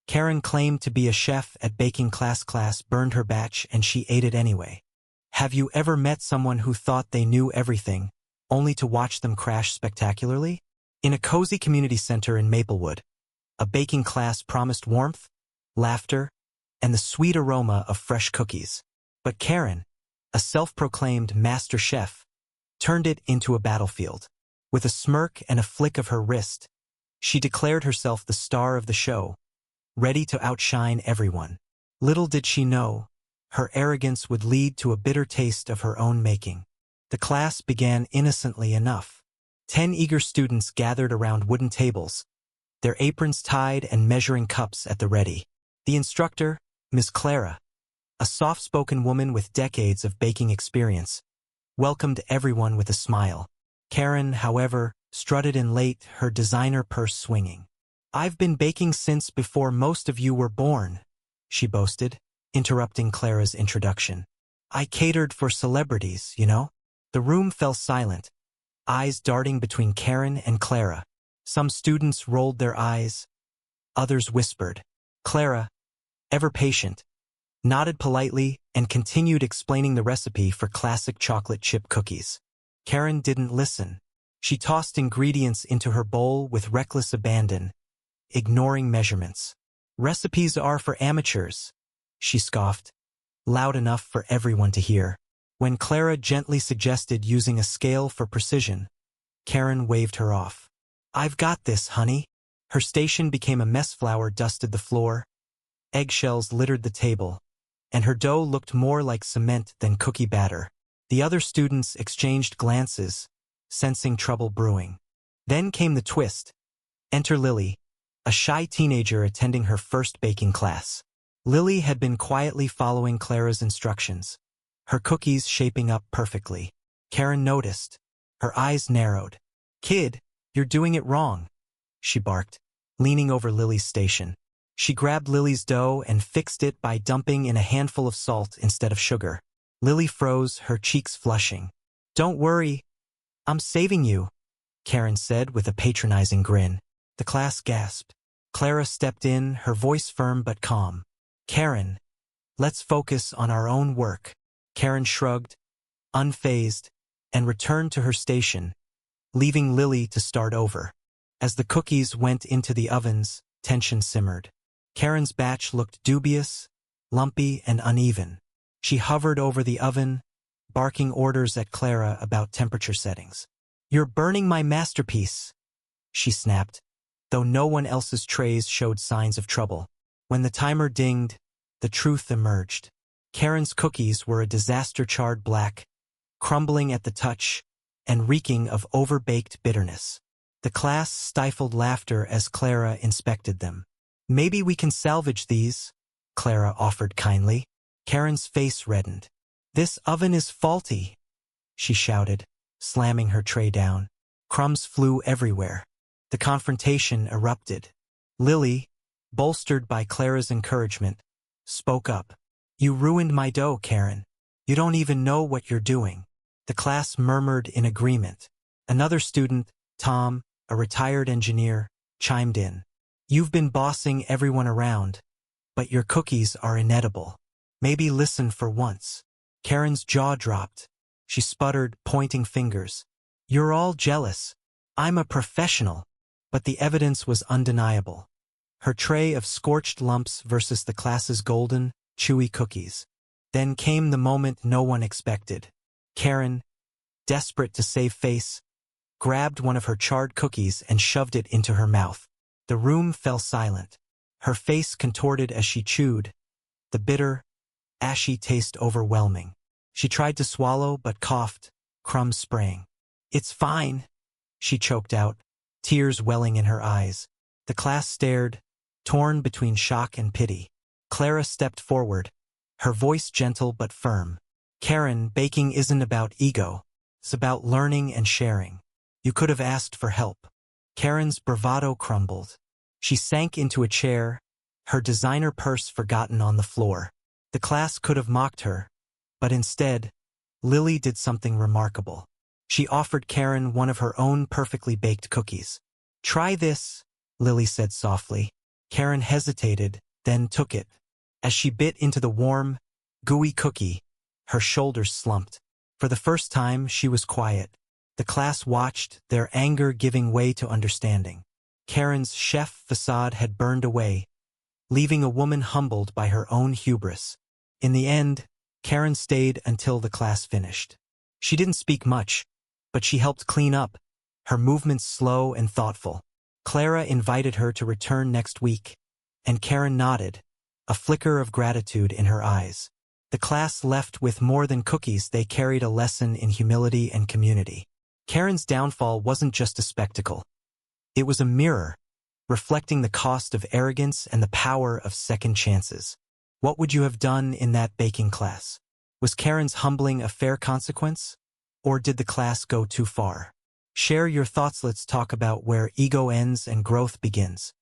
Karen claimed to be a chef at baking class burned her batch and she ate it anyway. Have you ever met someone who thought they knew everything, only to watch them crash spectacularly? In a cozy community center in Maplewood, a baking class promised warmth, laughter, and the sweet aroma of fresh cookies. But Karen, a self-proclaimed master chef, turned it into a battlefield. With a smirk and a flick of her wrist, she declared herself the star of the show, ready to outshine everyone. Little did she know, her arrogance would lead to a bitter taste of her own making. The class began innocently enough. 10 eager students gathered around wooden tables, their aprons tied and measuring cups at the ready. The instructor, Ms. Clara, a soft-spoken woman with decades of baking experience, welcomed everyone with a smile. Karen, however, strutted in late, her designer purse swinging. "I've been baking since before most of you were born," she boasted, interrupting Clara's introduction. "I catered for celebrities, you know." The room fell silent, eyes darting between Karen and Clara. Some students rolled their eyes, others whispered. Clara, ever patient, nodded politely and continued explaining the recipe for classic chocolate chip cookies. Karen didn't listen. She tossed ingredients into her bowl with reckless abandon, ignoring measurements. "Recipes are for amateurs," she scoffed, loud enough for everyone to hear. When Clara gently suggested using a scale for precision, Karen waved her off. "I've got this, honey." Her station became a mess. Flour dusted the floor, eggshells littered the table, and her dough looked more like cement than cookie batter. The other students exchanged glances, sensing trouble brewing. Then came the twist. Enter Lily, a shy teenager attending her first baking class. Lily had been quietly following Clara's instructions, her cookies shaping up perfectly. Karen noticed. Her eyes narrowed. "Kid, you're doing it wrong," she barked, leaning over Lily's station. She grabbed Lily's dough and fixed it by dumping in a handful of salt instead of sugar. Lily froze, her cheeks flushing. "Don't worry, I'm saving you," Karen said with a patronizing grin. The class gasped. Clara stepped in, her voice firm but calm. "Karen, let's focus on our own work." Karen shrugged, unfazed, and returned to her station, leaving Lily to start over. As the cookies went into the ovens, tension simmered. Karen's batch looked dubious, lumpy, and uneven. She hovered over the oven, barking orders at Clara about temperature settings. "You're burning my masterpiece," she snapped, though no one else's trays showed signs of trouble. When the timer dinged, the truth emerged. Karen's cookies were a disaster, charred black, crumbling at the touch, and reeking of overbaked bitterness. The class stifled laughter as Clara inspected them. "Maybe we can salvage these," Clara offered kindly. Karen's face reddened. "This oven is faulty," she shouted, slamming her tray down. Crumbs flew everywhere. The confrontation erupted. Lily, bolstered by Clara's encouragement, spoke up. "You ruined my dough, Karen. You don't even know what you're doing." The class murmured in agreement. Another student, Tom, a retired engineer, chimed in. "You've been bossing everyone around, but your cookies are inedible. Maybe listen for once." Karen's jaw dropped. She sputtered, pointing fingers. "You're all jealous. I'm a professional." But the evidence was undeniable. Her tray of scorched lumps versus the class's golden, chewy cookies. Then came the moment no one expected. Karen, desperate to save face, grabbed one of her charred cookies and shoved it into her mouth. The room fell silent. Her face contorted as she chewed, the bitter, ashy taste overwhelming. She tried to swallow but coughed, crumbs spraying. "It's fine," she choked out, tears welling in her eyes. The class stared, torn between shock and pity. Clara stepped forward, her voice gentle but firm. "Karen, baking isn't about ego. It's about learning and sharing. You could have asked for help." Karen's bravado crumbled. She sank into a chair, her designer purse forgotten on the floor. The class could have mocked her, but instead, Lily did something remarkable. She offered Karen one of her own perfectly baked cookies. "Try this," Lily said softly. Karen hesitated, then took it. As she bit into the warm, gooey cookie, her shoulders slumped. For the first time, she was quiet. The class watched, their anger giving way to understanding. Karen's chef facade had burned away, leaving a woman humbled by her own hubris. In the end, Karen stayed until the class finished. She didn't speak much, but she helped clean up, her movements slow and thoughtful. Clara invited her to return next week, and Karen nodded, a flicker of gratitude in her eyes. The class left with more than cookies. They carried a lesson in humility and community. Karen's downfall wasn't just a spectacle. It was a mirror, reflecting the cost of arrogance and the power of second chances. What would you have done in that baking class? Was Karen's humbling a fair consequence? Or did the class go too far? Share your thoughts. Let's talk about where ego ends and growth begins.